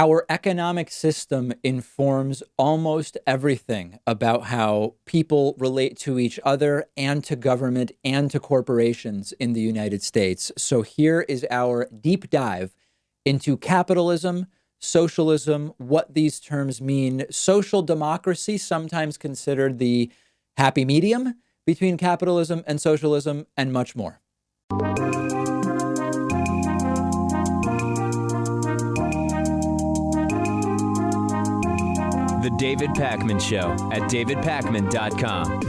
Our economic system informs almost everything about how people relate to each other and to government and to corporations in the United States. So here is our deep dive into capitalism, socialism, what these terms mean, social democracy, sometimes considered the happy medium between capitalism and socialism, and much more. The David Pakman Show at davidpakman.com.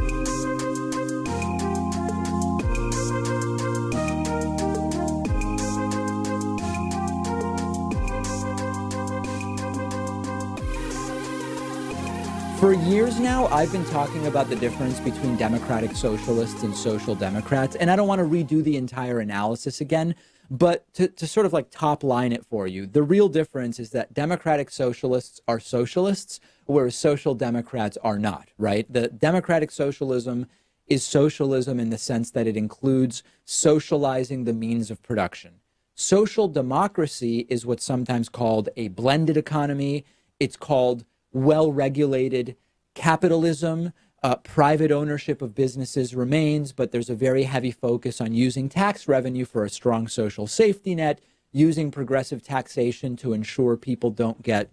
For years now, I've been talking about the difference between democratic socialists and social democrats, and I don't want to redo the entire analysis again, but to sort of like top line it for you, the real difference is that democratic socialists are socialists, whereas social democrats are not, right? The democratic socialism is socialism in the sense that it includes socializing the means of production. Social democracy is what's sometimes called a blended economy. It's called well-regulated capitalism. Private ownership of businesses remains, but there's a very heavy focus on using tax revenue for a strong social safety net, using progressive taxation to ensure people don't get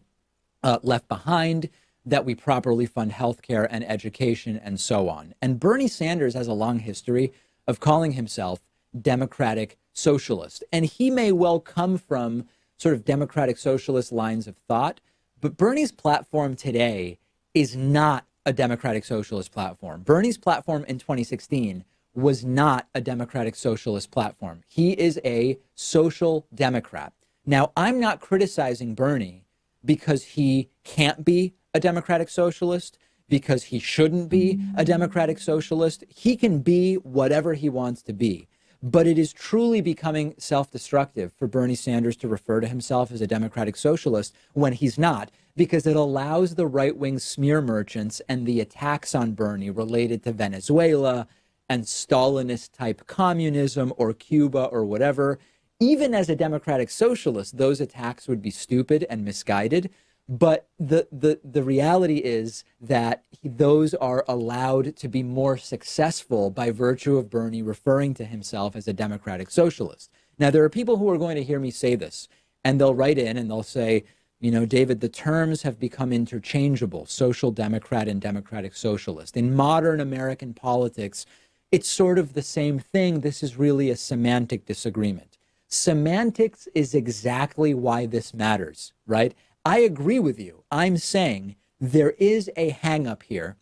left behind, that we properly fund healthcare and education, and so on. And Bernie Sanders has a long history of calling himself democratic socialist. And he may well come from sort of democratic socialist lines of thought, but Bernie's platform today is not a democratic socialist platform. Bernie's platform in 2016 was not a democratic socialist platform. He is a social democrat. Now, I'm not criticizing Bernie because he can't be a democratic socialist, because he shouldn't be a democratic socialist. He can be whatever he wants to be. But it is truly becoming self-destructive for Bernie Sanders to refer to himself as a democratic socialist when he's not, because it allows the right-wing smear merchants and the attacks on Bernie related to Venezuela and Stalinist-type communism or Cuba or whatever. Even as a democratic socialist, those attacks would be stupid and misguided. But the reality is that those are allowed to be more successful by virtue of Bernie referring to himself as a democratic socialist. Now, there are people who are going to hear me say this, and they'll write in and they'll say, you know, David, the terms have become interchangeable, social democrat and democratic socialist. In modern American politics, it's sort of the same thing. This is really a semantic disagreement. Semantics is exactly why this matters, right? I agree with you. I'm saying there is a hang-up here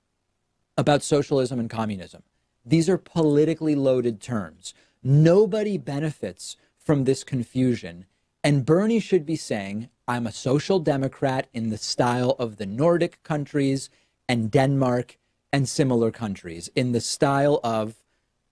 about socialism and communism. These are politically loaded terms. Nobody benefits from this confusion. And Bernie should be saying, I'm a social democrat in the style of the Nordic countries and Denmark and similar countries, in the style of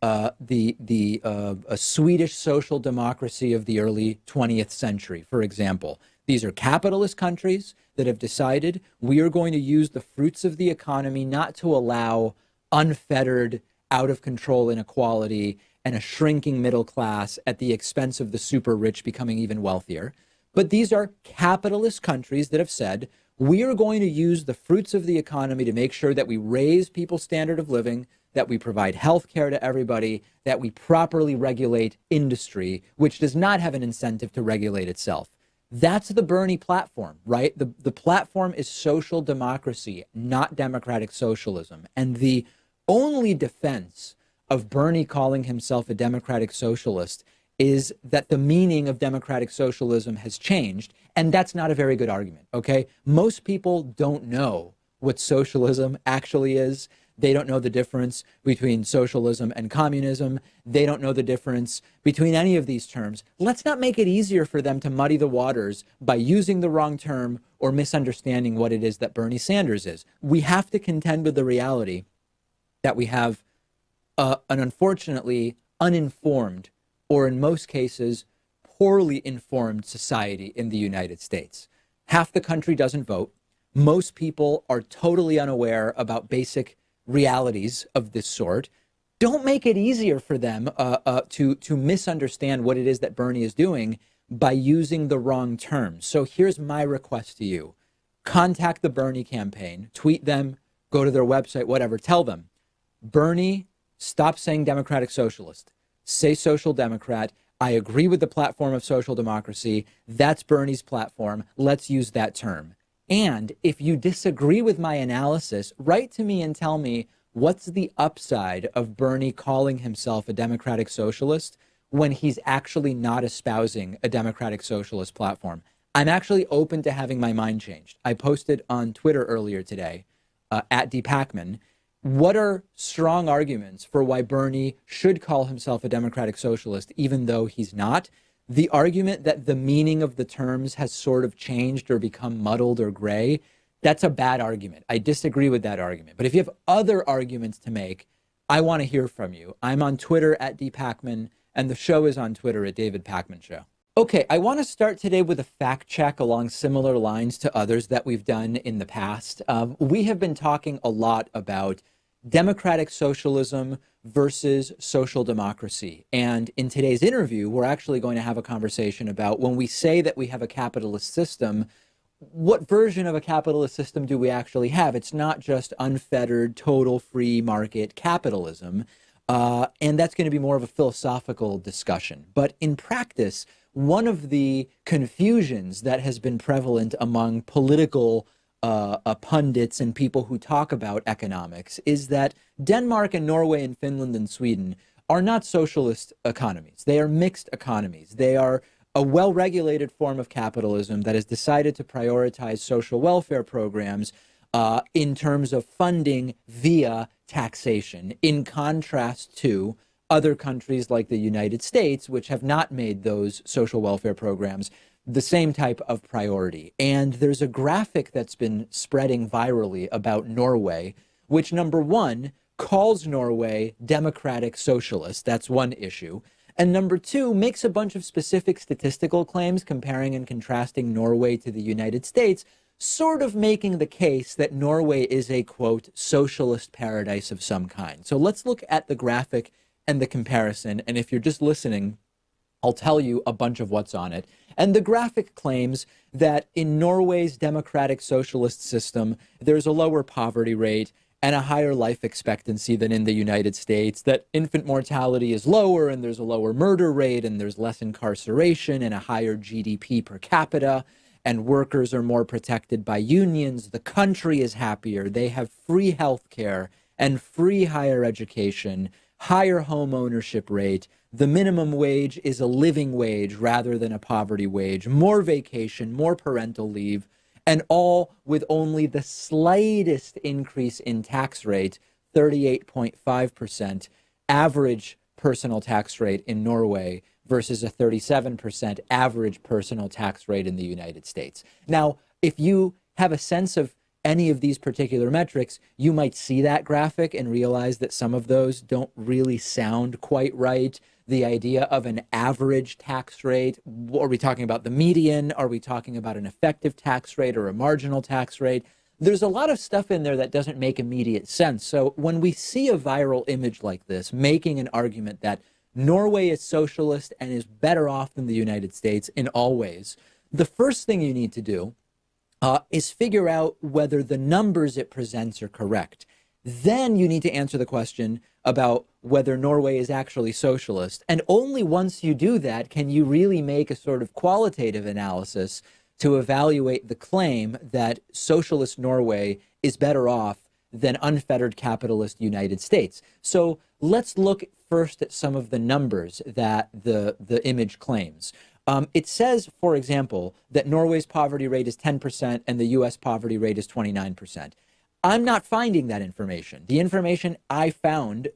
a Swedish social democracy of the early 20th century, for example. These are capitalist countries that have decided we are going to use the fruits of the economy not to allow unfettered, out of control inequality and a shrinking middle class at the expense of the super rich becoming even wealthier. But these are capitalist countries that have said we are going to use the fruits of the economy to make sure that we raise people's standard of living, that we provide health care to everybody, that we properly regulate industry, which does not have an incentive to regulate itself. That's the Bernie platform, right? The platform is social democracy, not democratic socialism. And the only defense of Bernie calling himself a democratic socialist is that the meaning of democratic socialism has changed. And that's not a very good argument, okay? Most people don't know what socialism actually is. They don't know the difference between socialism and communism. They don't know the difference between any of these terms. Let's not make it easier for them to muddy the waters by using the wrong term or misunderstanding what it is that Bernie Sanders is. We have to contend with the reality that we have an unfortunately uninformed, or in most cases, poorly informed society in the United States. Half the country doesn't vote. Most people are totally unaware about basic realities of this sort. Don't make it easier for them to misunderstand what it is that Bernie is doing by using the wrong terms. So here's my request to you. Contact the Bernie campaign, tweet them, go to their website, whatever. Tell them, Bernie, stop saying democratic socialist. Say social democrat. I agree with the platform of social democracy. That's Bernie's platform. Let's use that term. And if you disagree with my analysis, write to me and tell me what's the upside of Bernie calling himself a democratic socialist when he's actually not espousing a democratic socialist platform. I'm actually open to having my mind changed. I posted on Twitter earlier today, at DPakman, what are strong arguments for why Bernie should call himself a democratic socialist, even though he's not? The argument that the meaning of the terms has sort of changed or become muddled or gray, that's a bad argument. I disagree with that argument. But if you have other arguments to make, I want to hear from you. I'm on Twitter at DPakman, and the show is on Twitter at David Pakman Show. Okay, I want to start today with a fact check along similar lines to others that we've done in the past. We have been talking a lot about democratic socialism versus social democracy. And in today's interview, we're actually going to have a conversation about when we say that we have a capitalist system, what version of a capitalist system do we actually have? It's not just unfettered, total free market capitalism. And that's going to be more of a philosophical discussion. But in practice, one of the confusions that has been prevalent among political pundits and people who talk about economics is that Denmark and Norway and Finland and Sweden are not socialist economies. They are mixed economies. They are a well-regulated form of capitalism that has decided to prioritize social welfare programs in terms of funding via taxation, in contrast to other countries like the United States, which have not made those social welfare programs the same type of priority. And there's a graphic that's been spreading virally about Norway, which, number one, calls Norway democratic socialist. That's one issue. And number two, makes a bunch of specific statistical claims comparing and contrasting Norway to the United States, sort of making the case that Norway is a, quote, socialist paradise of some kind. So let's look at the graphic and the comparison. And if you're just listening, I'll tell you a bunch of what's on it. And the graphic claims that in Norway's democratic socialist system, there's a lower poverty rate and a higher life expectancy than in the United States, that infant mortality is lower and there's a lower murder rate and there's less incarceration and a higher GDP per capita, and workers are more protected by unions. The country is happier. They have free health care and free higher education, higher home ownership rate. The minimum wage is a living wage rather than a poverty wage, more vacation, more parental leave, and all with only the slightest increase in tax rate, 38.5% average personal tax rate in Norway versus a 37% average personal tax rate in the United States. Now, if you have a sense of any of these particular metrics, you might see that graphic and realize that some of those don't really sound quite right. The idea of an average tax rate, are we talking about the median? Are we talking about an effective tax rate or a marginal tax rate? There's a lot of stuff in there that doesn't make immediate sense. So when we see a viral image like this, making an argument that Norway is socialist and is better off than the United States in all ways, the first thing you need to do is figure out whether the numbers it presents are correct. Then you need to answer the question about whether Norway is actually socialist. And only once you do that can you really make a sort of qualitative analysis to evaluate the claim that socialist Norway is better off than unfettered capitalist United States. So let's look first at some of the numbers that the image claims. It says, for example, that Norway's poverty rate is 10% and the U.S. poverty rate is 29%. I'm not finding that information. The information I found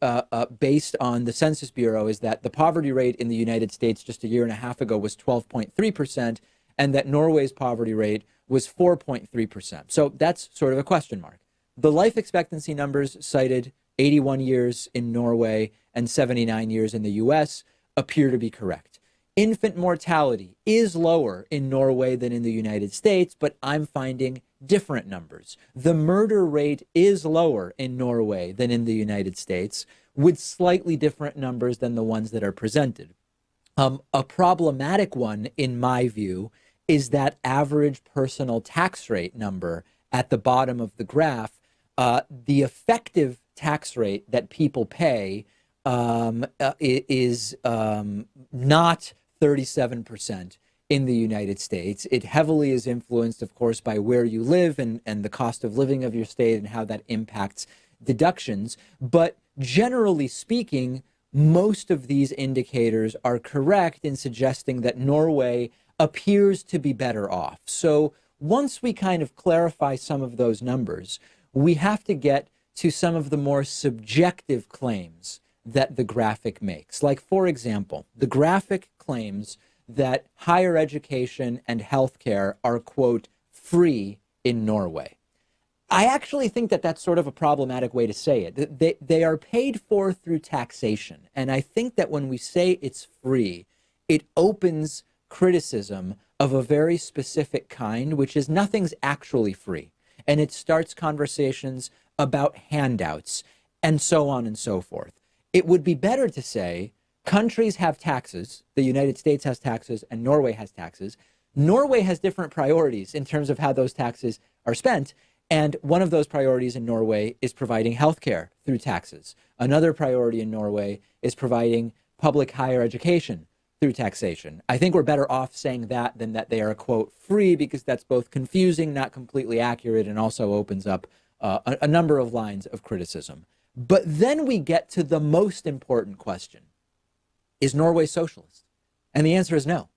based on the Census Bureau is that the poverty rate in the United States just a year and a half ago was 12.3%, and that Norway's poverty rate was 4.3%. So that's sort of a question mark. The life expectancy numbers cited, 81 years in Norway and 79 years in the U.S., appear to be correct. Infant mortality is lower in Norway than in the United States, but I'm finding different numbers. The murder rate is lower in Norway than in the United States, with slightly different numbers than the ones that are presented. A problematic one, in my view, is that average personal tax rate number at the bottom of the graph. The effective tax rate that people pay is not 37% in the United States. It heavily is influenced, of course, by where you live and the cost of living of your state and how that impacts deductions. But generally speaking, most of these indicators are correct in suggesting that Norway appears to be better off. So once we kind of clarify some of those numbers, we have to get to some of the more subjective claims that the graphic makes. Like, for example, the graphic claims that higher education and healthcare are, quote, free in Norway. I actually think that that's sort of a problematic way to say it. They are paid for through taxation. And I think that when we say it's free, it opens criticism of a very specific kind, which is nothing's actually free. And it starts conversations about handouts and so on and so forth. It would be better to say countries have taxes, the United States has taxes, and Norway has taxes. Norway has different priorities in terms of how those taxes are spent. And one of those priorities in Norway is providing healthcare through taxes. Another priority in Norway is providing public higher education through taxation. I think we're better off saying that than that they are, quote, free, because that's both confusing, not completely accurate, and also opens up a number of lines of criticism. But then we get to the most important question. Is Norway socialist? And the answer is no.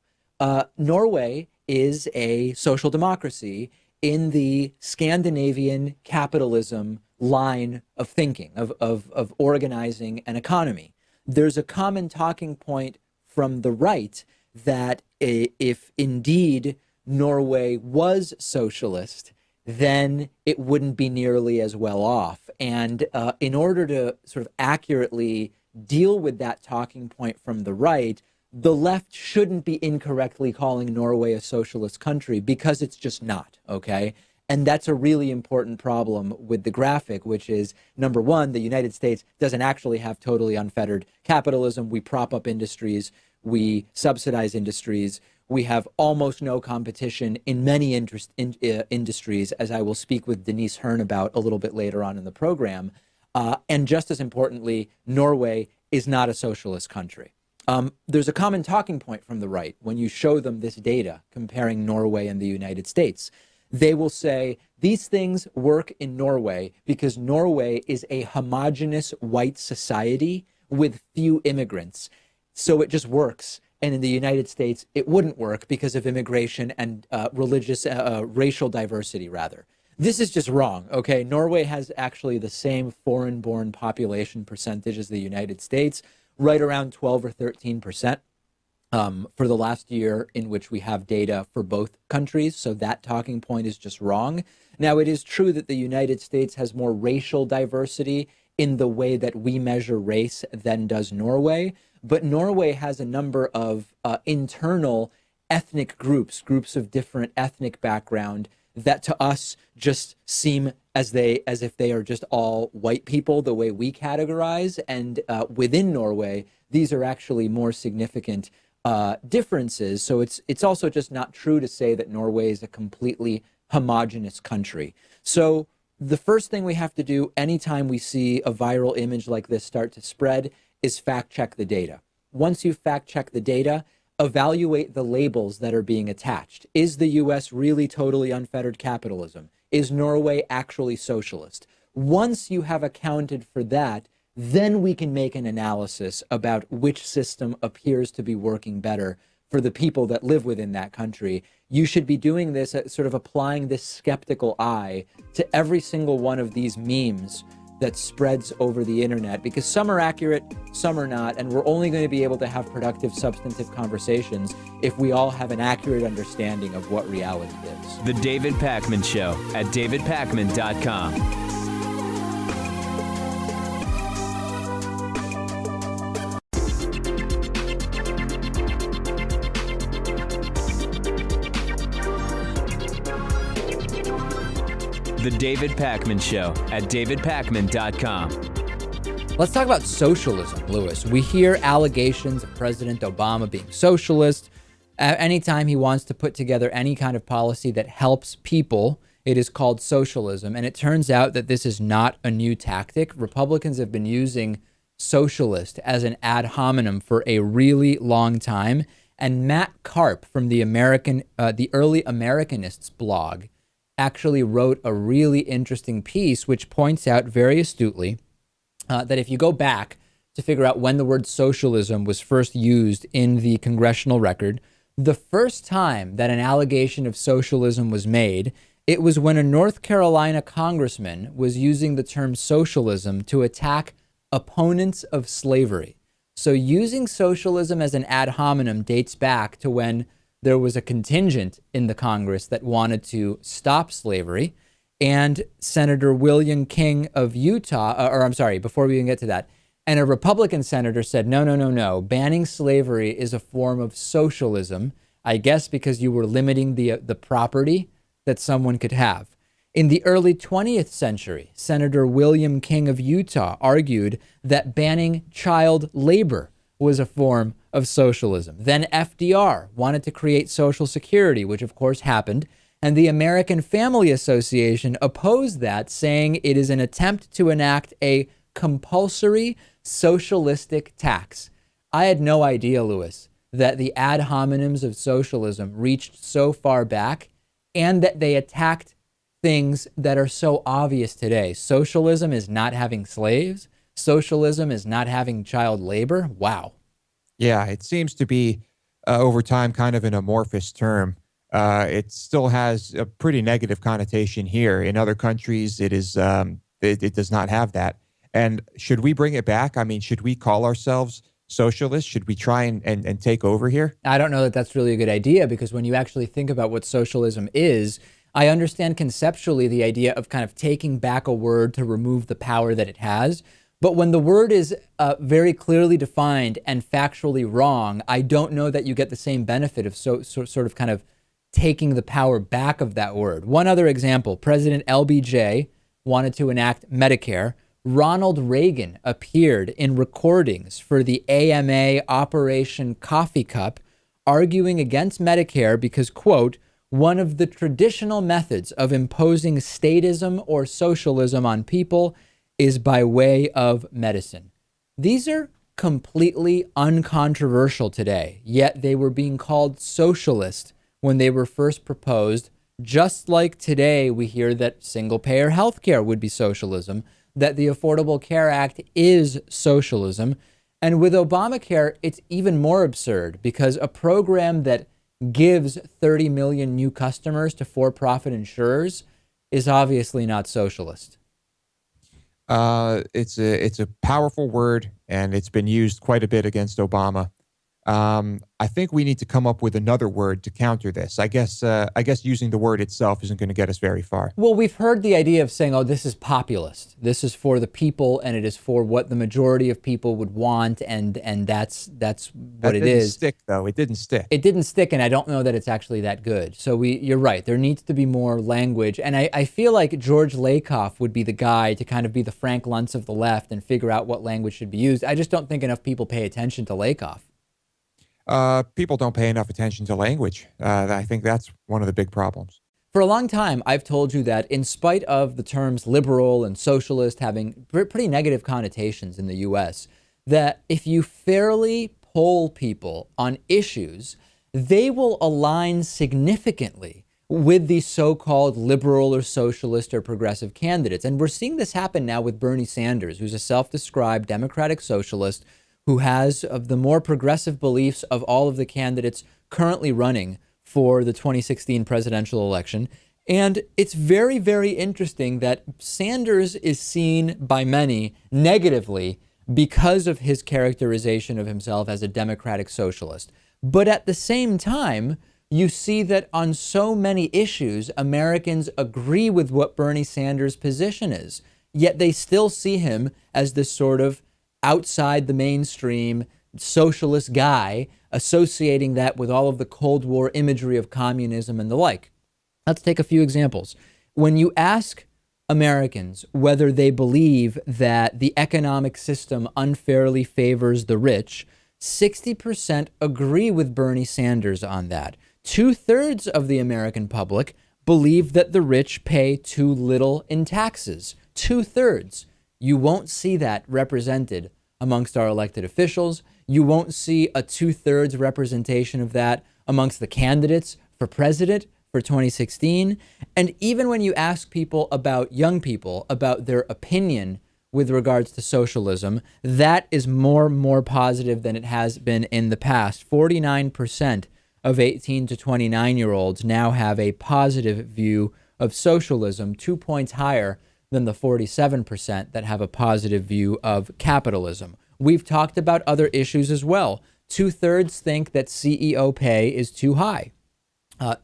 Norway is a social democracy in the Scandinavian capitalism line of thinking, of organizing an economy. There's a common talking point from the right that if indeed Norway was socialist, then it wouldn't be nearly as well off. And in order to sort of accurately deal with that talking point from the right, the left shouldn't be incorrectly calling Norway a socialist country, because it's just not, okay? And that's a really important problem with the graphic, which is, number one, the United States doesn't actually have totally unfettered capitalism. We prop up industries, we subsidize industries, we have almost no competition in many industries, as I will speak with Denise Hearn about a little bit later on in the program. And just as importantly, Norway is not a socialist country. There's a common talking point from the right when you show them this data comparing Norway and the United States. They will say these things work in Norway because Norway is a homogenous white society with few immigrants. So it just works. And in the United States, it wouldn't work because of immigration and racial diversity, rather. This is just wrong, okay? Norway has actually the same foreign-born population percentage as the United States, right around 12 or 13% for the last year in which we have data for both countries. So that talking point is just wrong. Now, it is true that the United States has more racial diversity in the way that we measure race than does Norway. But Norway has a number of internal ethnic groups of different ethnic background that to us just seem as if they are just all white people, the way we categorize. And within Norway, these are actually more significant differences. So it's also just not true to say that Norway is a completely homogenous country. So the first thing we have to do anytime we see a viral image like this start to spread is fact check the data. Once you fact check the data, evaluate the labels that are being attached. Is the US really totally unfettered capitalism? Is Norway actually socialist? Once you have accounted for that, then we can make an analysis about which system appears to be working better for the people that live within that country. You should be doing this, sort of applying this skeptical eye to every single one of these memes that spreads over the internet, because some are accurate, some are not, and we're only going to be able to have productive, substantive conversations if we all have an accurate understanding of what reality is. The David Pakman Show at davidpakman.com. The David Pakman Show at davidpakman.com. Let's talk about socialism, Lewis. We hear allegations of President Obama being socialist. Anytime he wants to put together any kind of policy that helps people, it is called socialism. And it turns out that this is not a new tactic. Republicans have been using socialist as an ad hominem for a really long time. And Matt Karp from the Early Americanists blog actually wrote a really interesting piece which points out very astutely that if you go back to figure out when the word socialism was first used in the congressional record, the first time that an allegation of socialism was made, it was when a North Carolina congressman was using the term socialism to attack opponents of slavery. So using socialism as an ad hominem dates back to when there was a contingent in the Congress that wanted to stop slavery. And Senator William King of Utah, before we even get to that, and a Republican senator said, no, banning slavery is a form of socialism, I guess because you were limiting the property that someone could have. In the early 20th century, Senator William King of Utah argued that banning child labor was a form of socialism. Then FDR wanted to create Social Security, which of course happened. And the American Family Association opposed that, saying it is an attempt to enact a compulsory socialistic tax. I had no idea, Lewis, that the ad hominems of socialism reached so far back and that they attacked things that are so obvious today. Socialism is not having slaves. Socialism is not having child labor. Wow. Yeah, it seems to be over time kind of an amorphous term. It still has a pretty negative connotation here. In other countries, it does not have that. And should we bring it back? I mean, should we call ourselves socialists? Should we try and take over here? I don't know that that's really a good idea, because when you actually think about what socialism is, I understand conceptually the idea of kind of taking back a word to remove the power that it has. But when the word is very clearly defined and factually wrong, I don't know that you get the same benefit of sort of kind of taking the power back of that word. One other example, President LBJ wanted to enact Medicare. Ronald Reagan appeared in recordings for the AMA Operation Coffee Cup, arguing against Medicare because, quote, one of the traditional methods of imposing statism or socialism on people is by way of medicine. These are completely uncontroversial today, yet they were being called socialist when they were first proposed, just like today we hear that single-payer healthcare would be socialism, that the Affordable Care Act is socialism. And with Obamacare, it's even more absurd, because a program that gives 30 million new customers to for-profit insurers is obviously not socialist. It's a powerful word, and it's been used quite a bit against Obama. I think we need to come up with another word to counter this. I guess using the word itself isn't going to get us very far. Well, we've heard the idea of saying, oh, this is populist. This is for the people, and it is for what the majority of people would want, and that's what it is. It didn't stick, though. It didn't stick. It didn't stick, and I don't know that it's actually that good. So you're right. There needs to be more language, and I feel like George Lakoff would be the guy to kind of be the Frank Luntz of the left and figure out what language should be used. I just don't think enough people pay attention to Lakoff. People don't pay enough attention to language. I think that's one of the big problems. For a long time, I've told you that in spite of the terms liberal and socialist having pretty negative connotations in the U.S., that if you fairly poll people on issues, they will align significantly with the so-called liberal or socialist or progressive candidates. And we're seeing this happen now with Bernie Sanders, who's a self-described democratic socialist who has of the more progressive beliefs of all of the candidates currently running for the 2016 presidential election. And it's very, very interesting that Sanders is seen by many negatively because of his characterization of himself as a democratic socialist. But at the same time, you see that on so many issues, Americans agree with what Bernie Sanders' position is, yet they still see him as this sort of outside the mainstream socialist guy, associating that with all of the Cold War imagery of communism and the like. Let's take a few examples. When you ask Americans whether they believe that the economic system unfairly favors the rich, 60% agree with Bernie Sanders on that. 2/3 of the American public believe that the rich pay too little in taxes. 2/3. You won't see that represented amongst our elected officials. You won't see a 2/3 representation of that amongst the candidates for president for 2016. And even when you ask people about young people, about their opinion with regards to socialism, that is more positive than it has been in the past. 49% of 18 to 29-year-olds now have a positive view of socialism, 2 points higher than the 47% that have a positive view of capitalism. We've talked about other issues as well. 2/3 think that CEO pay is too high.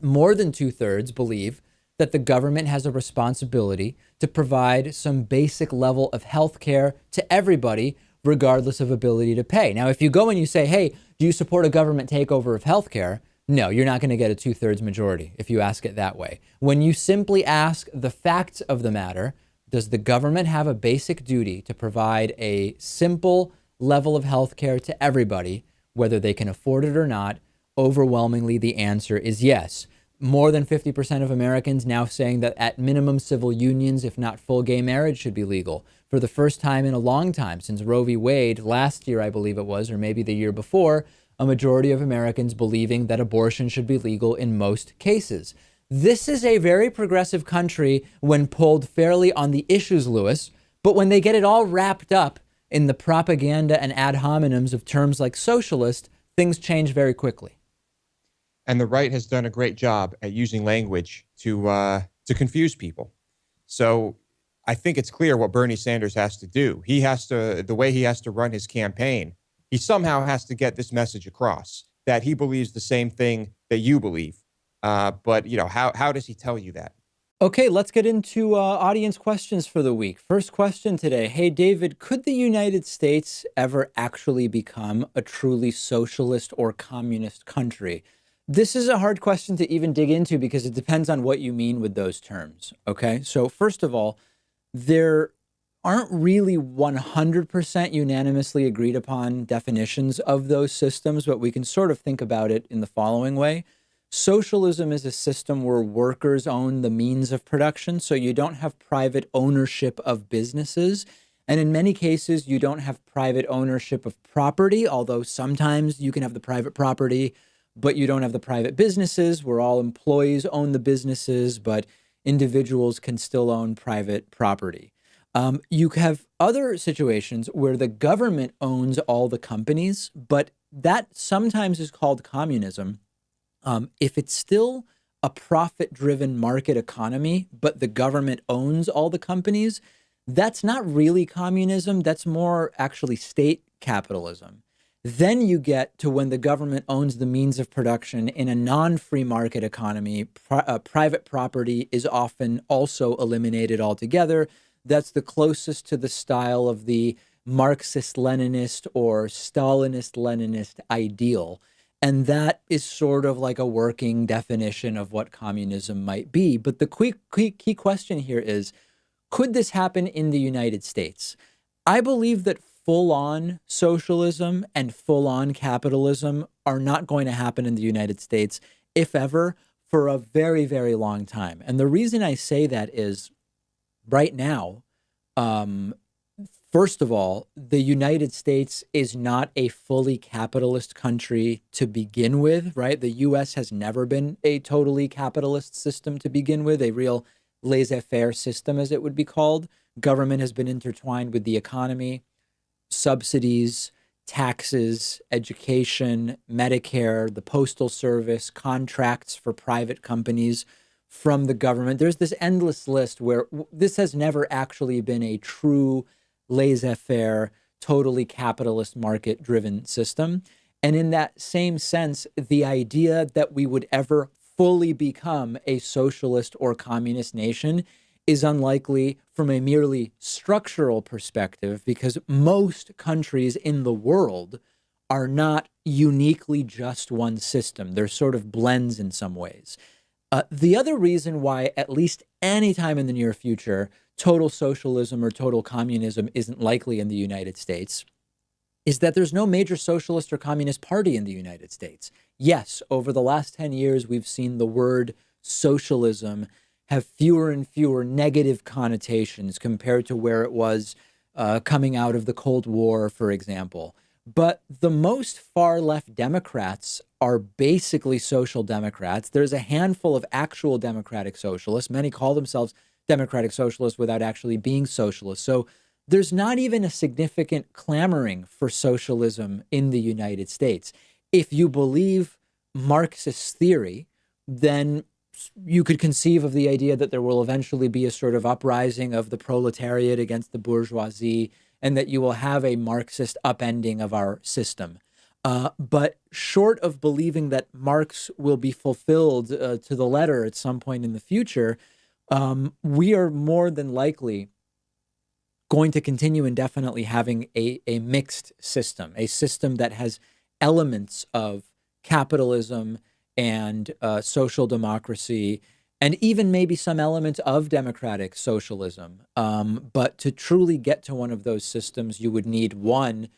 More than 2/3 believe that the government has a responsibility to provide some basic level of health care to everybody, regardless of ability to pay. Now, if you go and you say, hey, do you support a government takeover of health care? No, you're not going to get a 2/3 majority if you ask it that way. When you simply ask the facts of the matter, does the government have a basic duty to provide a simple level of health care to everybody, whether they can afford it or not? Overwhelmingly, the answer is yes. More than 50% of Americans now saying that at minimum civil unions, if not full gay marriage, should be legal. For the first time in a long time, since Roe v. Wade, last year I believe it was, or maybe the year before, a majority of Americans believing that abortion should be legal in most cases. This is a very progressive country when pulled fairly on the issues, Lewis, but when they get it all wrapped up in the propaganda and ad hominems of terms like socialist, things change very quickly. And the right has done a great job at using language to confuse people. So I think it's clear what Bernie Sanders has to do. The way he has to run his campaign, he somehow has to get this message across that he believes the same thing that you believe. But how does he tell you that? Okay, let's get into audience questions for the week. First question today. Hey, David, could the United States ever actually become a truly socialist or communist country? This is a hard question to even dig into because it depends on what you mean with those terms. Okay, so first of all, there aren't really 100% unanimously agreed upon definitions of those systems, but we can sort of think about it in the following way. Socialism is a system where workers own the means of production, so you don't have private ownership of businesses. And in many cases, you don't have private ownership of property, although sometimes you can have the private property, but you don't have the private businesses where all employees own the businesses, but individuals can still own private property. You have other situations where the government owns all the companies, but that sometimes is called communism. If it's still a profit-driven market economy, but the government owns all the companies, that's not really communism. That's more actually state capitalism. Then you get to when the government owns the means of production in a non-free market economy. Private property is often also eliminated altogether. That's the closest to the style of the Marxist-Leninist or Stalinist-Leninist ideal. And that is sort of like a working definition of what communism might be. But the key question here is, could this happen in the United States? I believe that full-on socialism and full-on capitalism are not going to happen in the United States, if ever, for a very, very long time. And the reason I say that is right now, first of all, the United States is not a fully capitalist country to begin with, right? The U.S. has never been a totally capitalist system to begin with, a real laissez-faire system, as it would be called. Government has been intertwined with the economy. Subsidies, taxes, education, Medicare, the Postal Service, contracts for private companies from the government. There's this endless list where this has never actually been a true laissez-faire, totally capitalist market-driven system. And in that same sense, the idea that we would ever fully become a socialist or communist nation is unlikely from a merely structural perspective, because most countries in the world are not uniquely just one system. They're sort of blends in some ways. The other reason why, at least any time in the near future, total socialism or total communism isn't likely in the United States is that there's no major socialist or communist party in the United States. Yes, over the last 10 years, we've seen the word socialism have fewer and fewer negative connotations compared to where it was coming out of the Cold War, for example. But the most far left Democrats are basically social democrats. There's a handful of actual democratic socialists. Many call themselves democratic socialists without actually being socialists. So there's not even a significant clamoring for socialism in the United States. If you believe Marxist theory, then you could conceive of the idea that there will eventually be a sort of uprising of the proletariat against the bourgeoisie, and that you will have a Marxist upending of our system. But short of believing that Marx will be fulfilled to the letter at some point in the future, we are more than likely going to continue indefinitely having a mixed system, a system that has elements of capitalism and social democracy, and even maybe some elements of democratic socialism. But to truly get to one of those systems, you would need, one,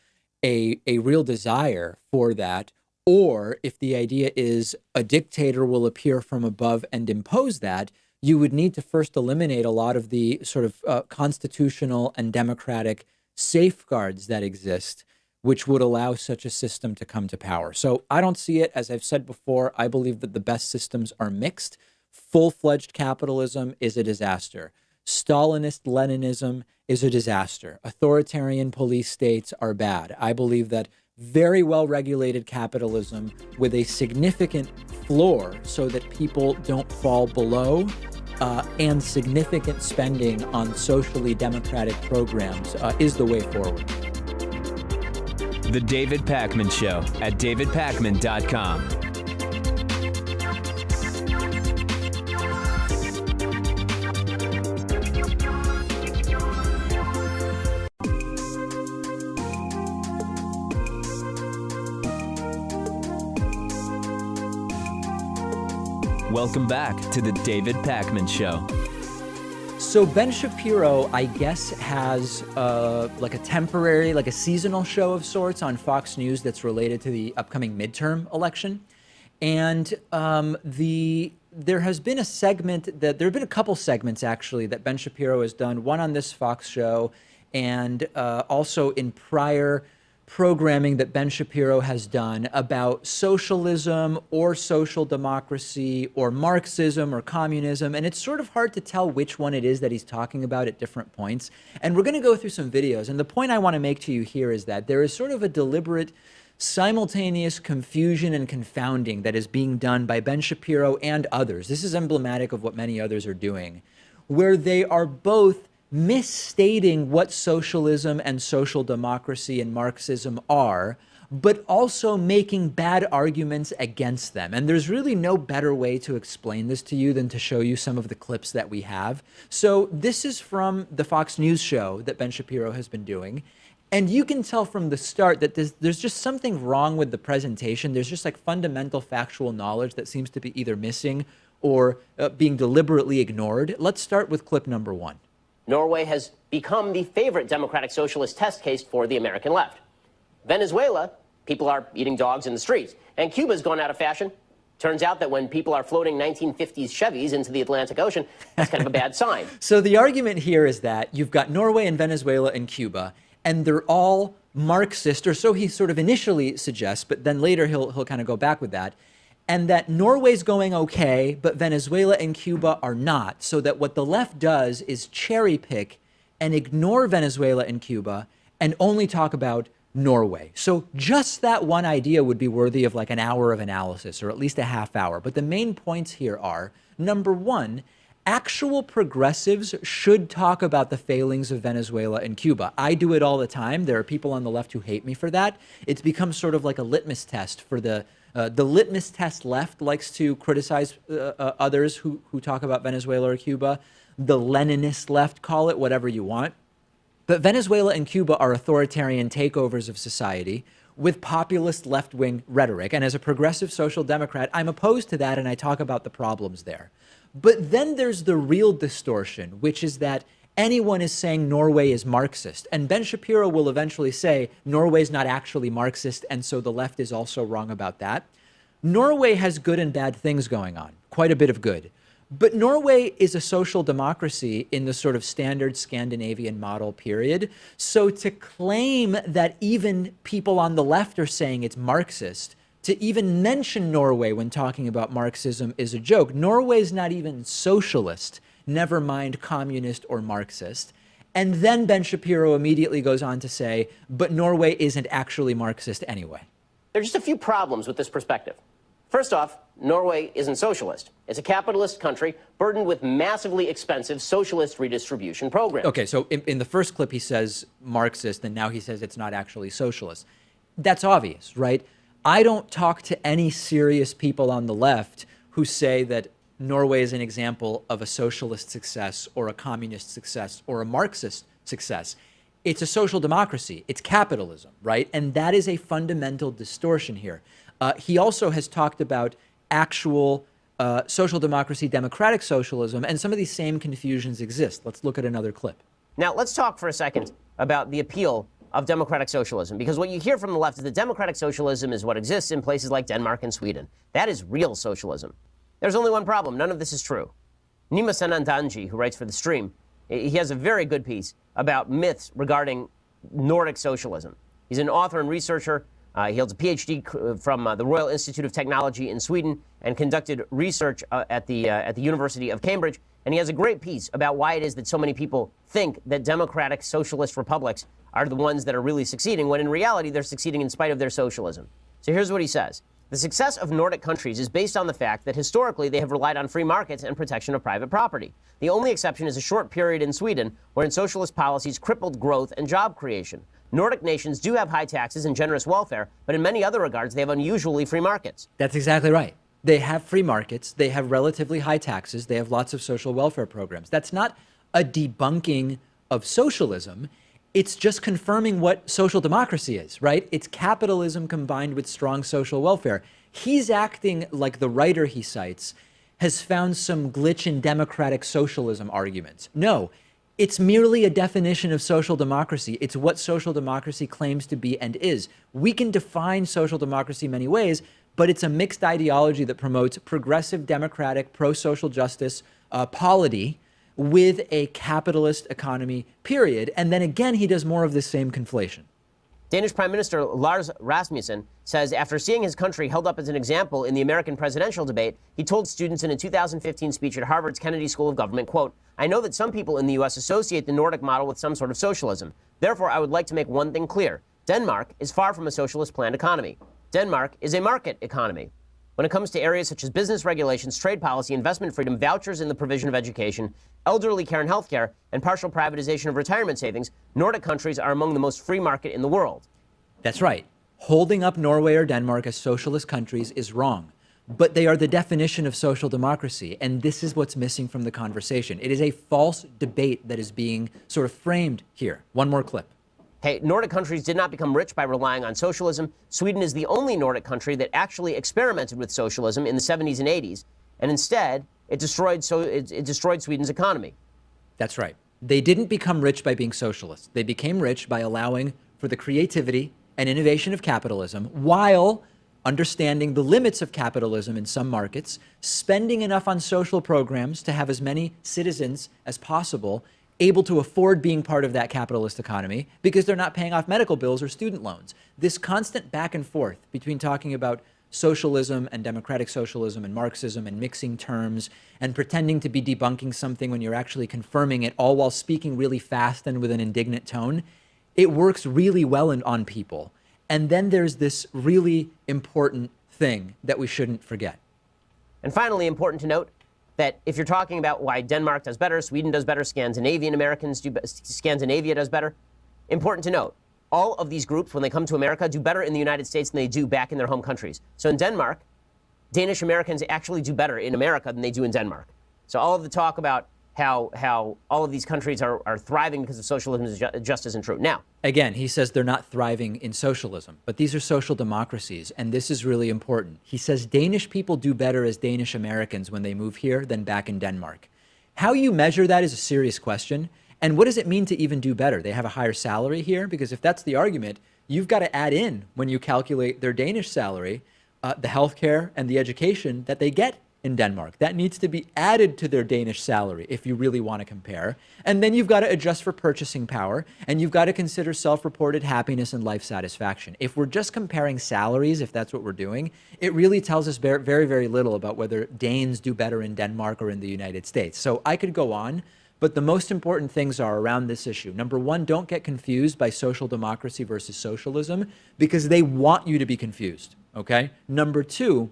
a real desire for that, or if the idea is a dictator will appear from above and impose that, you would need to first eliminate a lot of the sort of constitutional and democratic safeguards that exist, which would allow such a system to come to power. So I don't see it. As I've said before, I believe that the best systems are mixed. Full-fledged capitalism is a disaster. Stalinist Leninism is a disaster. Authoritarian police states are bad. I believe that very well-regulated capitalism with a significant floor so that people don't fall below, and significant spending on socially democratic programs is the way forward. The David Pakman Show at davidpakman.com. Welcome back to the David Pakman Show. So Ben Shapiro, I guess, has like a temporary, like a seasonal show of sorts on Fox News that's related to the upcoming midterm election. And there has been a segment that there have been a couple segments actually that Ben Shapiro has done, one on this Fox show and also in prior programming that Ben Shapiro has done about socialism or social democracy or Marxism or communism. And it's sort of hard to tell which one it is that he's talking about at different points. And we're going to go through some videos. And the point I want to make to you here is that there is sort of a deliberate simultaneous confusion and confounding that is being done by Ben Shapiro and others. This is emblematic of what many others are doing, where they are both misstating what socialism and social democracy and Marxism are, but also making bad arguments against them. And there's really no better way to explain this to you than to show you some of the clips that we have. So this is from the Fox News show that Ben Shapiro has been doing. And you can tell from the start that there's just something wrong with the presentation. There's just like fundamental factual knowledge that seems to be either missing or being deliberately ignored. Let's start with clip number one. Norway has become the favorite democratic socialist test case for the American left. Venezuela, people are eating dogs in the streets. And Cuba's gone out of fashion. Turns out that when people are floating 1950s Chevys into the Atlantic Ocean, that's kind of a bad sign. So the argument here is that you've got Norway and Venezuela and Cuba, and they're all Marxist, or so he sort of initially suggests, but then later he'll kind of go back with that. And that Norway's going okay, but Venezuela and Cuba are not. So that what the left does is cherry pick and ignore Venezuela and Cuba and only talk about Norway. So just that one idea would be worthy of like an hour of analysis, or at least a half hour. But the main points here are, number one, actual progressives should talk about the failings of Venezuela and Cuba. I do it all the time. There are people on the left who hate me for that. It's become sort of like a litmus test for the litmus test left likes to criticize others who talk about Venezuela or Cuba. The Leninist left, call it whatever you want. But Venezuela and Cuba are authoritarian takeovers of society with populist left-wing rhetoric. And as a progressive social democrat, I'm opposed to that, and I talk about the problems there. But then there's the real distortion, which is that anyone is saying Norway is Marxist. And Ben Shapiro will eventually say Norway's not actually Marxist, and so the left is also wrong about that. Norway has good and bad things going on, quite a bit of good. But Norway is a social democracy in the sort of standard Scandinavian model period. So to claim that even people on the left are saying it's Marxist, to even mention Norway when talking about Marxism is a joke. Norway's not even socialist, never mind communist or Marxist. And then Ben Shapiro immediately goes on to say, but Norway isn't actually Marxist anyway. There are just a few problems with this perspective. First off, Norway isn't socialist. It's a capitalist country burdened with massively expensive socialist redistribution programs. Okay, so in the first clip, he says Marxist, and now he says it's not actually socialist. That's obvious, right? I don't talk to any serious people on the left who say that Norway is an example of a socialist success or a communist success or a Marxist success. It's a social democracy. It's capitalism, right? And that is a fundamental distortion here. He also has talked about actual social democracy, democratic socialism, and some of these same confusions exist. Let's look at another clip. Now, let's talk for a second about the appeal of democratic socialism, because what you hear from the left is that democratic socialism is what exists in places like Denmark and Sweden. That is real socialism. There's only one problem. None of this is true. Nima Sanandanji, who writes for The Stream, he has a very good piece about myths regarding Nordic socialism. He's an author and researcher. He holds a PhD from the Royal Institute of Technology in Sweden and conducted research at the University of Cambridge. And he has a great piece about why it is that so many people think that democratic socialist republics are the ones that are really succeeding, when in reality they're succeeding in spite of their socialism. So here's what he says. The success of Nordic countries is based on the fact that historically they have relied on free markets and protection of private property. The only exception is a short period in Sweden wherein socialist policies crippled growth and job creation. Nordic nations do have high taxes and generous welfare, but in many other regards they have unusually free markets. That's exactly right. They have free markets, they have relatively high taxes, they have lots of social welfare programs. That's not a debunking of socialism. It's just confirming what social democracy is, right? It's capitalism combined with strong social welfare. He's acting like the writer he cites has found some glitch in democratic socialism arguments. No, it's merely a definition of social democracy. It's what social democracy claims to be and is. We can define social democracy many ways, but it's a mixed ideology that promotes progressive, democratic, pro-social justice polity with a capitalist economy, period. And then again, he does more of the same conflation. Danish Prime Minister Lars Rasmussen says after seeing his country held up as an example in the American presidential debate, he told students in a 2015 speech at Harvard's Kennedy School of Government, quote, "I know that some people in the U.S. associate the Nordic model with some sort of socialism. Therefore, I would like to make one thing clear. Denmark is far from a socialist planned economy. Denmark is a market economy. When it comes to areas such as business regulations, trade policy, investment freedom, vouchers in the provision of education, elderly care and health care, and partial privatization of retirement savings, Nordic countries are among the most free market in the world." That's right. Holding up Norway or Denmark as socialist countries is wrong, but they are the definition of social democracy, and this is what's missing from the conversation. It is a false debate that is being sort of framed here. One more clip. Hey, Nordic countries did not become rich by relying on socialism. Sweden is the only Nordic country that actually experimented with socialism in the 70s and 80s, and instead, it destroyed Sweden's economy. That's right. They didn't become rich by being socialists. They became rich by allowing for the creativity and innovation of capitalism while understanding the limits of capitalism in some markets, spending enough on social programs to have as many citizens as possible able to afford being part of that capitalist economy because they're not paying off medical bills or student loans. This constant back and forth between talking about socialism and democratic socialism and Marxism and mixing terms and pretending to be debunking something when you're actually confirming it, all while speaking really fast and with an indignant tone, it works really well on people. And then there's this really important thing that we shouldn't forget. And finally, important to note that if you're talking about why Denmark does better, Sweden does better, Scandinavia does better, important to note, all of these groups, when they come to America, do better in the United States than they do back in their home countries. So in Denmark, Danish Americans actually do better in America than they do in Denmark. So all of the talk about, how all of these countries are thriving because of socialism just isn't true. Now, again, he says they're not thriving in socialism, but these are social democracies, and this is really important. He says Danish people do better as Danish Americans when they move here than back in Denmark. How you measure that is a serious question. And what does it mean to even do better? They have a higher salary here? Because if that's the argument, you've got to add in, when you calculate their Danish salary, the healthcare and the education that they get in Denmark. That needs to be added to their Danish salary if you really want to compare. And then you've got to adjust for purchasing power, and you've got to consider self-reported happiness and life satisfaction. If we're just comparing salaries, if that's what we're doing, it really tells us very, very little about whether Danes do better in Denmark or in the United States. So I could go on, but the most important things are around this issue. Number one, don't get confused by social democracy versus socialism, because they want you to be confused, okay? Number two,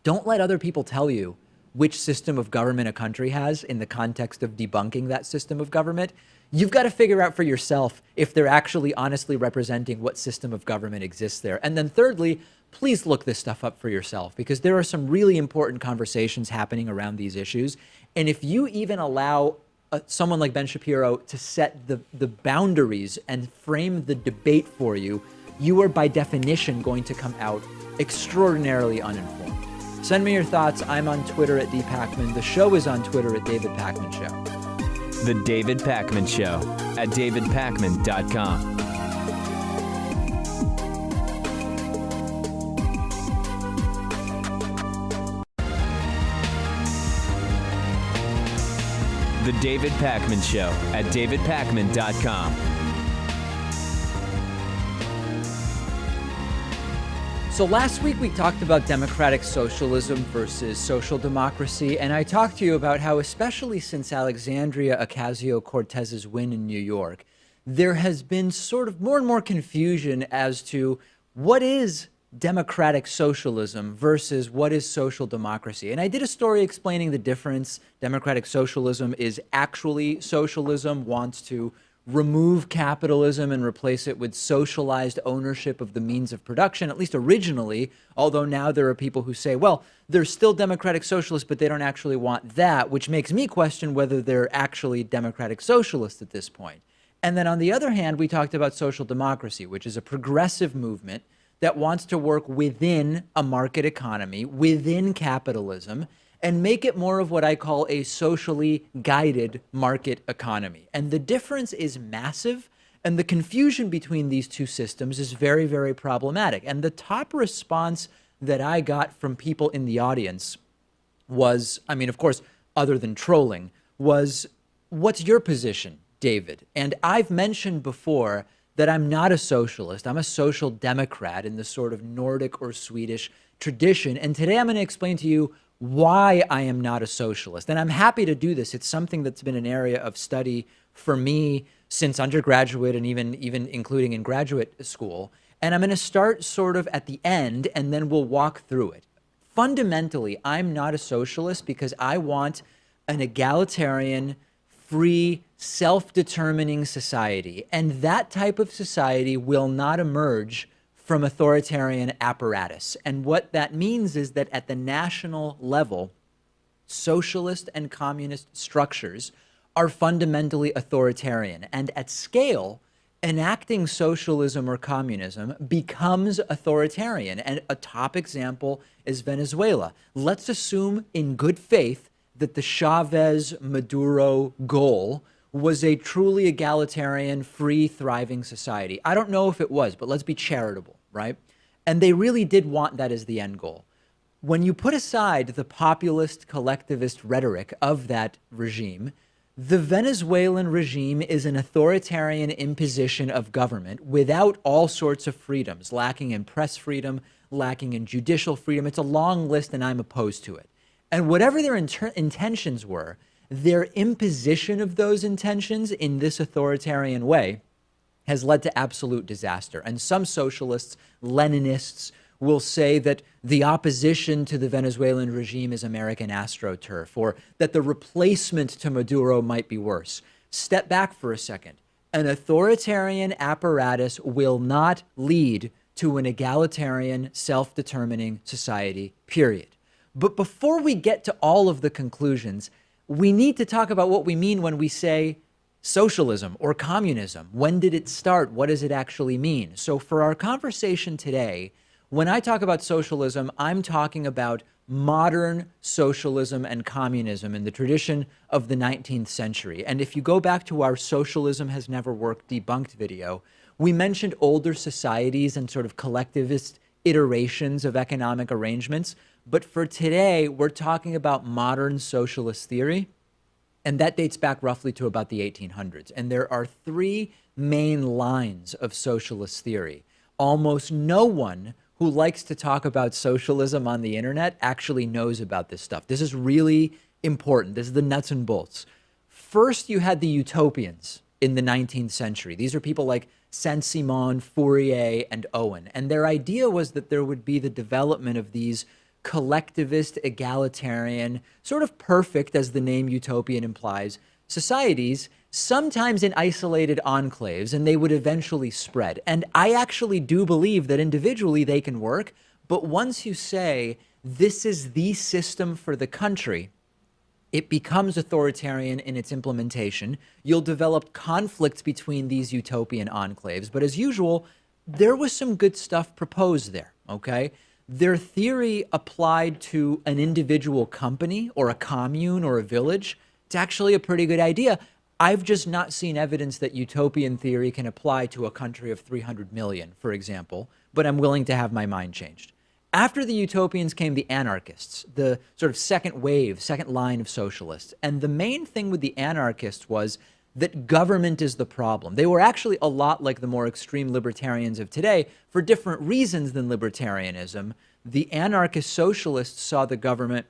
don't let other people tell you which system of government a country has in the context of debunking that system of government. You've got to figure out for yourself if they're actually honestly representing what system of government exists there. And then thirdly, please look this stuff up for yourself, because there are some really important conversations happening around these issues. And if you even allow someone like Ben Shapiro to set the boundaries and frame the debate for you, you are by definition going to come out extraordinarily uninformed. Send me your thoughts. I'm on Twitter at dpakman. The show is on Twitter at David Pakman Show. The David Pakman Show at davidpakman.com. The David Pakman Show at davidpakman.com. So last week we talked about democratic socialism versus social democracy, and I talked to you about how, especially since Alexandria Ocasio-Cortez's win in New York, there has been sort of more and more confusion as to what is democratic socialism versus what is social democracy. And I did a story explaining the difference. Democratic socialism is actually socialism, wants to remove capitalism and replace it with socialized ownership of the means of production, at least originally, although now there are people who say, well, they're still democratic socialists, but they don't actually want that, which makes me question whether they're actually democratic socialists at this point. And then on the other hand, we talked about social democracy, which is a progressive movement that wants to work within a market economy, within capitalism, and make it more of what I call a socially guided market economy. And the difference is massive, and the confusion between these two systems is very, very problematic. And the top response that I got from people in the audience was, I mean, of course, other than trolling, was, what's your position, David? And I've mentioned before that I'm not a socialist. I'm a social democrat in the sort of Nordic or Swedish tradition. And today I'm going to explain to you why I am not a socialist. And I'm happy to do this. It's something that's been an area of study for me since undergraduate and even including in graduate school. And I'm going to start sort of at the end, and then we'll walk through it. Fundamentally, I'm not a socialist because I want an egalitarian, free, self-determining society. And that type of society will not emerge from authoritarian apparatus. And what that means is that at the national level, socialist and communist structures are fundamentally authoritarian. And at scale, enacting socialism or communism becomes authoritarian. And a top example is Venezuela. Let's assume in good faith that the Chavez-Maduro goal was a truly egalitarian, free, thriving society. I don't know if it was, but let's be charitable, right? And they really did want that as the end goal. When you put aside the populist, collectivist rhetoric of that regime, the Venezuelan regime is an authoritarian imposition of government without all sorts of freedoms, lacking in press freedom, lacking in judicial freedom. It's a long list, and I'm opposed to it. And whatever their intentions were, their imposition of those intentions in this authoritarian way has led to absolute disaster. And some socialists, Leninists, will say that the opposition to the Venezuelan regime is American AstroTurf, or that the replacement to Maduro might be worse. Step back for a second. An authoritarian apparatus will not lead to an egalitarian, self-determining society, period. But before we get to all of the conclusions, we need to talk about what we mean when we say socialism or communism. When did it start? What does it actually mean? So for our conversation today, when I talk about socialism, I'm talking about modern socialism and communism in the tradition of the 19th century. And if you go back to our Socialism Has Never Worked debunked video, we mentioned older societies and sort of collectivist iterations of economic arrangements. But for today, we're talking about modern socialist theory. And that dates back roughly to about the 1800s. And there are three main lines of socialist theory. Almost no one who likes to talk about socialism on the internet actually knows about this stuff. This is really important. This is the nuts and bolts. First, you had the utopians in the 19th century. These are people like Saint-Simon, Fourier, and Owen. And their idea was that there would be the development of these collectivist, egalitarian, sort of perfect, as the name utopian implies, societies, sometimes in isolated enclaves, and they would eventually spread. And I actually do believe that individually they can work, but once you say this is the system for the country, it becomes authoritarian in its implementation. You'll develop conflicts between these utopian enclaves, but as usual, there was some good stuff proposed there, okay? Their theory applied to an individual company or a commune or a village. It's actually a pretty good idea. I've just not seen evidence that utopian theory can apply to a country of 300 million, for example, but I'm willing to have my mind changed. After the utopians came the anarchists, the sort of second wave, second line of socialists. And the main thing with the anarchists was that government is the problem. They were actually a lot like the more extreme libertarians of today for different reasons than libertarianism. The anarchist socialists saw the government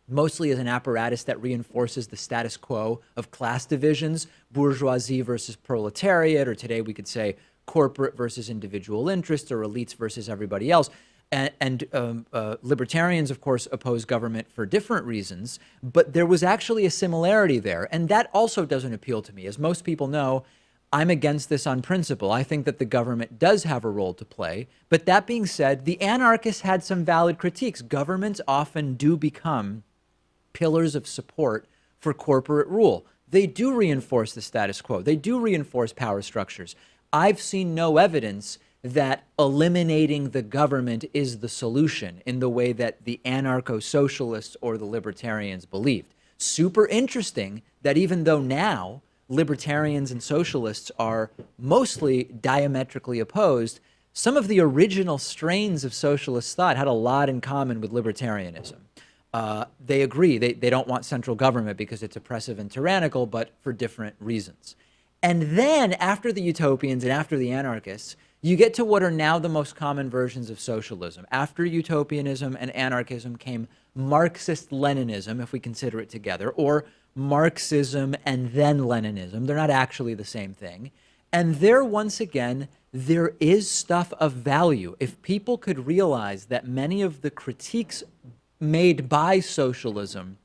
mostly as an apparatus that reinforces the status quo of class divisions, bourgeoisie versus proletariat, or today we could say corporate versus individual interests, or elites versus everybody else. And libertarians, of course, oppose government for different reasons, but there was actually a similarity there. And that also doesn't appeal to me. As most people know, I'm against this on principle. I think that the government does have a role to play. But that being said, the anarchists had some valid critiques. Governments often do become pillars of support for corporate rule. They do reinforce the status quo. They do reinforce power structures. I've seen no evidence that eliminating the government is the solution in the way that the anarcho-socialists or the libertarians believed. Super interesting that even though now libertarians and socialists are mostly diametrically opposed, some of the original strains of socialist thought had a lot in common with libertarianism. They agree. They don't want central government because it's oppressive and tyrannical, but for different reasons. And then after the utopians and after the anarchists, you get to what are now the most common versions of socialism. After utopianism and anarchism came Marxist-Leninism, if we consider it together, or Marxism and then Leninism. They're not actually the same thing. And there, once again, there is stuff of value. If people could realize that many of the critiques made by socialism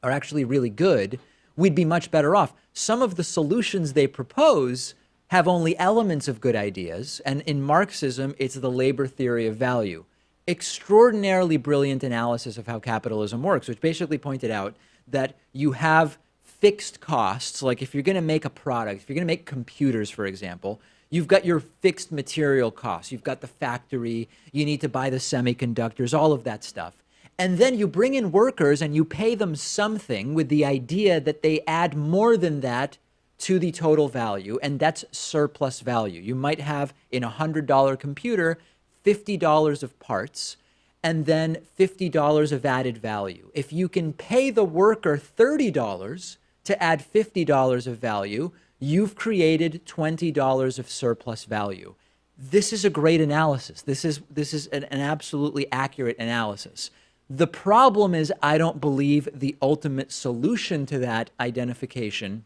are actually really good, we'd be much better off. Some of the solutions they propose have only elements of good ideas, and in Marxism, it's the labor theory of value. Extraordinarily brilliant analysis of how capitalism works, which basically pointed out that you have fixed costs, like if you're going to make a product, if you're going to make computers, for example, you've got your fixed material costs, you've got the factory, you need to buy the semiconductors, all of that stuff. And then you bring in workers and you pay them something with the idea that they add more than that to the total value, and that's surplus value. You might have in a $100 computer, $50 of parts, and then $50 of added value. If you can pay the worker $30 to add $50 of value, you've created $20 of surplus value. This is a great analysis. This is an absolutely accurate analysis. The problem is I don't believe the ultimate solution to that identification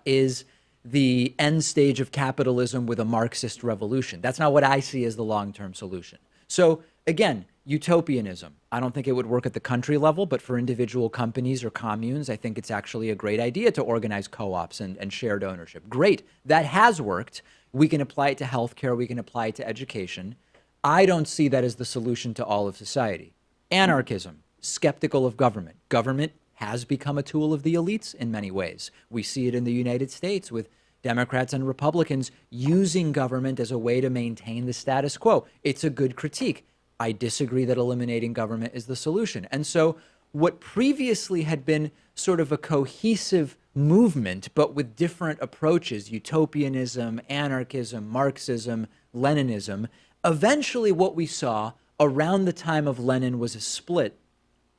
is the end stage of capitalism with a Marxist revolution. That's not what I see as the long-term solution. So again, utopianism. I don't think it would work at the country level, but for individual companies or communes, I think it's actually a great idea to organize co-ops and shared ownership. Great. That has worked. We can apply it to healthcare. We can apply it to education. I don't see that as the solution to all of society. Anarchism, skeptical of government. Government has become a tool of the elites in many ways. We see it in the United States with Democrats and Republicans using government as a way to maintain the status quo. It's a good critique. I disagree that eliminating government is the solution. And so what previously had been sort of a cohesive movement, but with different approaches, utopianism, anarchism, Marxism, Leninism, eventually what we saw around the time of Lenin was a split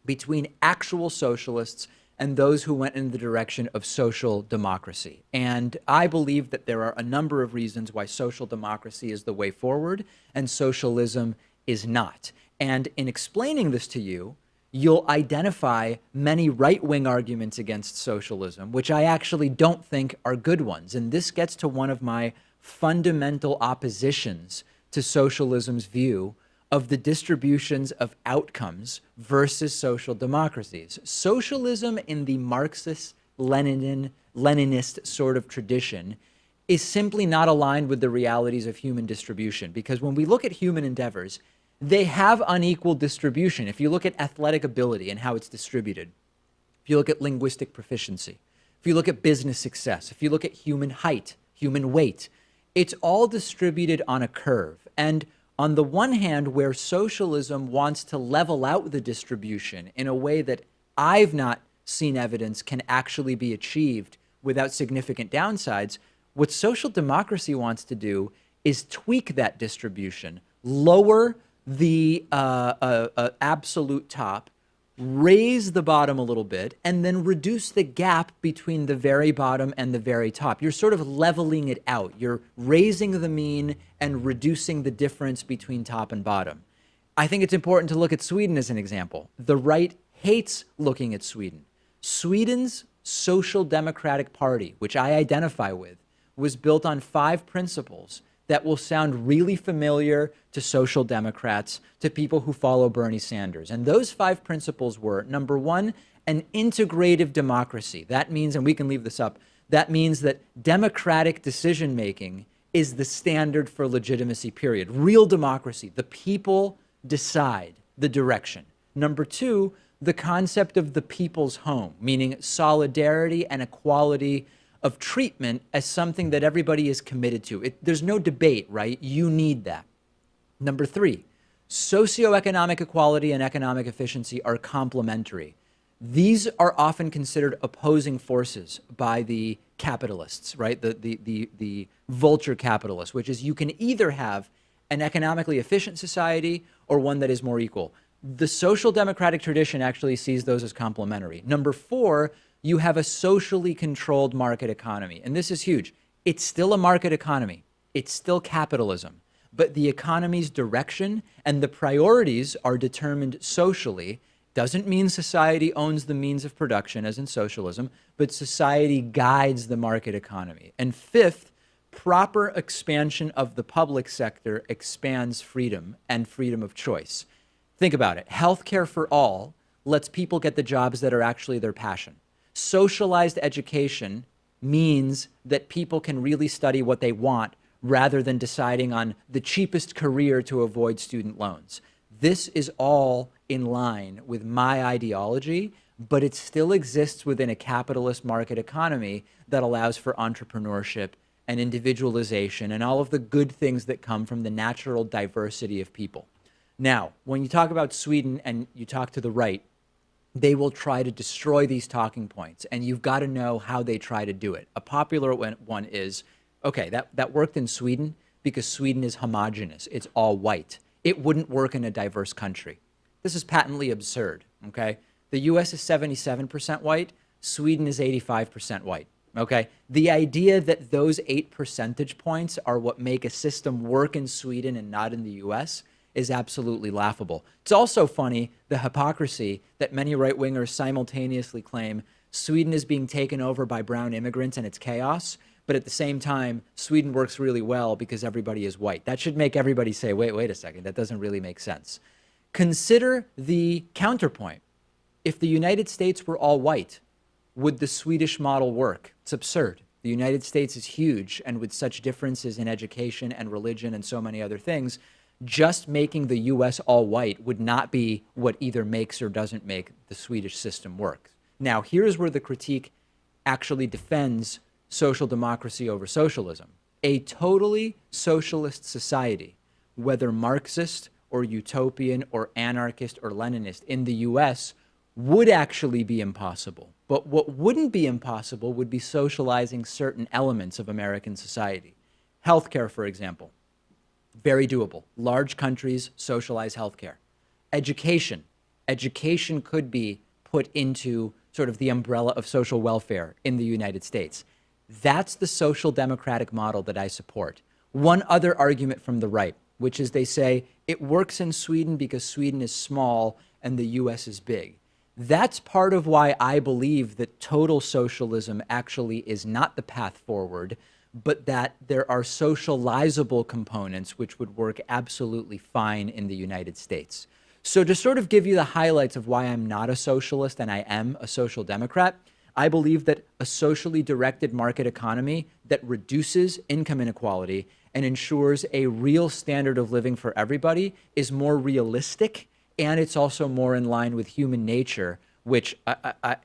between actual socialists and those who went in the direction of social democracy. And I believe that there are a number of reasons why social democracy is the way forward and socialism is not. And in explaining this to you, you'll identify many right-wing arguments against socialism, which I actually don't think are good ones. And this gets to one of my fundamental oppositions to socialism's view of the distributions of outcomes versus social democracies. Socialism in the Marxist, Leninist sort of tradition is simply not aligned with the realities of human distribution, because when we look at human endeavors, they have unequal distribution. If you look at athletic ability and how it's distributed, if you look at linguistic proficiency, if you look at business success, if you look at human height, human weight, it's all distributed on a curve. And on the one hand, where socialism wants to level out the distribution in a way that I've not seen evidence can actually be achieved without significant downsides, what social democracy wants to do is tweak that distribution, lower the absolute top, raise the bottom a little bit, and then reduce the gap between the very bottom and the very top. You're sort of leveling it out. You're raising the mean and reducing the difference between top and bottom. I think it's important to look at Sweden as an example. The right hates looking at Sweden. Sweden's Social Democratic Party, which I identify with, was built on 5 principles that will sound really familiar to social democrats, to people who follow Bernie Sanders. And those 5 principles were, number 1, an integrative democracy. That means, and we can leave this up, that means that democratic decision-making is the standard for legitimacy, period. Real democracy. The people decide the direction. Number 2, the concept of the people's home, meaning solidarity and equality of treatment as something that everybody is committed to. There's no debate, right? You need that. Number 3, socioeconomic equality and economic efficiency are complementary. These are often considered opposing forces by the capitalists, right? The vulture capitalists, which is you can either have an economically efficient society or one that is more equal. The social democratic tradition actually sees those as complementary. Number 4, you have a socially controlled market economy. And this is huge. It's still a market economy. It's still capitalism. But the economy's direction and the priorities are determined socially. Doesn't mean society owns the means of production, as in socialism, but society guides the market economy. And 5th, proper expansion of the public sector expands freedom and freedom of choice. Think about it. Healthcare for all lets people get the jobs that are actually their passion. Socialized education means that people can really study what they want rather than deciding on the cheapest career to avoid student loans. This is all in line with my ideology, but it still exists within a capitalist market economy that allows for entrepreneurship and individualization and all of the good things that come from the natural diversity of people. Now, when you talk about Sweden and you talk to the right, they will try to destroy these talking points, and you've got to know how they try to do it. A popular one is, okay, that worked in Sweden because Sweden is homogenous. It's all white. It wouldn't work in a diverse country. This is patently absurd, okay? The US is 77% white. Sweden is 85% white, okay? The idea that those 8 percentage points are what make a system work in Sweden and not in the US is absolutely laughable. It's also funny, the hypocrisy that many right-wingers simultaneously claim Sweden is being taken over by brown immigrants and it's chaos, but at the same time, Sweden works really well because everybody is white. That should make everybody say, wait a second, that doesn't really make sense. Consider the counterpoint. If the United States were all white, would the Swedish model work? It's absurd. The United States is huge, and with such differences in education and religion and so many other things, just making the US all white would not be what either makes or doesn't make the Swedish system work. Now, here's where the critique actually defends social democracy over socialism. A totally socialist society, whether Marxist or utopian or anarchist or Leninist in the US, would actually be impossible. But what wouldn't be impossible would be socializing certain elements of American society. Healthcare, for example, very doable. Large countries socialize healthcare. Education. Education could be put into sort of the umbrella of social welfare in the United States. That's the social democratic model that I support. One other argument from the right, which is they say it works in Sweden because Sweden is small and the US is big. That's part of why I believe that total socialism actually is not the path forward, but that there are socializable components which would work absolutely fine in the United States. So to sort of give you the highlights of why I'm not a socialist and I am a social democrat, I believe that a socially directed market economy that reduces income inequality and ensures a real standard of living for everybody is more realistic, and it's also more in line with human nature, which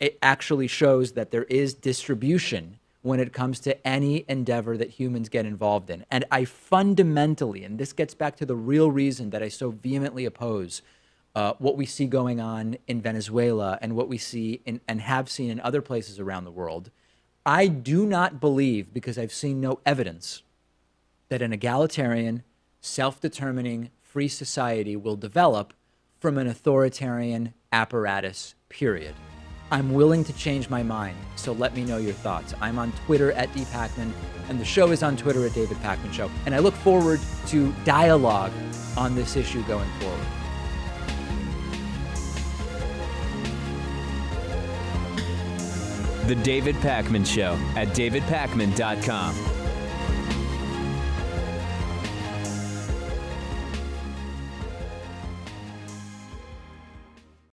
it actually shows that there is distribution when it comes to any endeavor that humans get involved in. And I fundamentally, and this gets back to the real reason that I so vehemently oppose what we see going on in Venezuela and what we see and have seen in other places around the world, I do not believe, because I've seen no evidence, that an egalitarian, self-determining, free society will develop from an authoritarian apparatus, period. I'm willing to change my mind, so let me know your thoughts. I'm on Twitter at @dpakman, and the show is on Twitter at David Pakman Show. And I look forward to dialogue on this issue going forward. The David Pakman Show at davidpakman.com.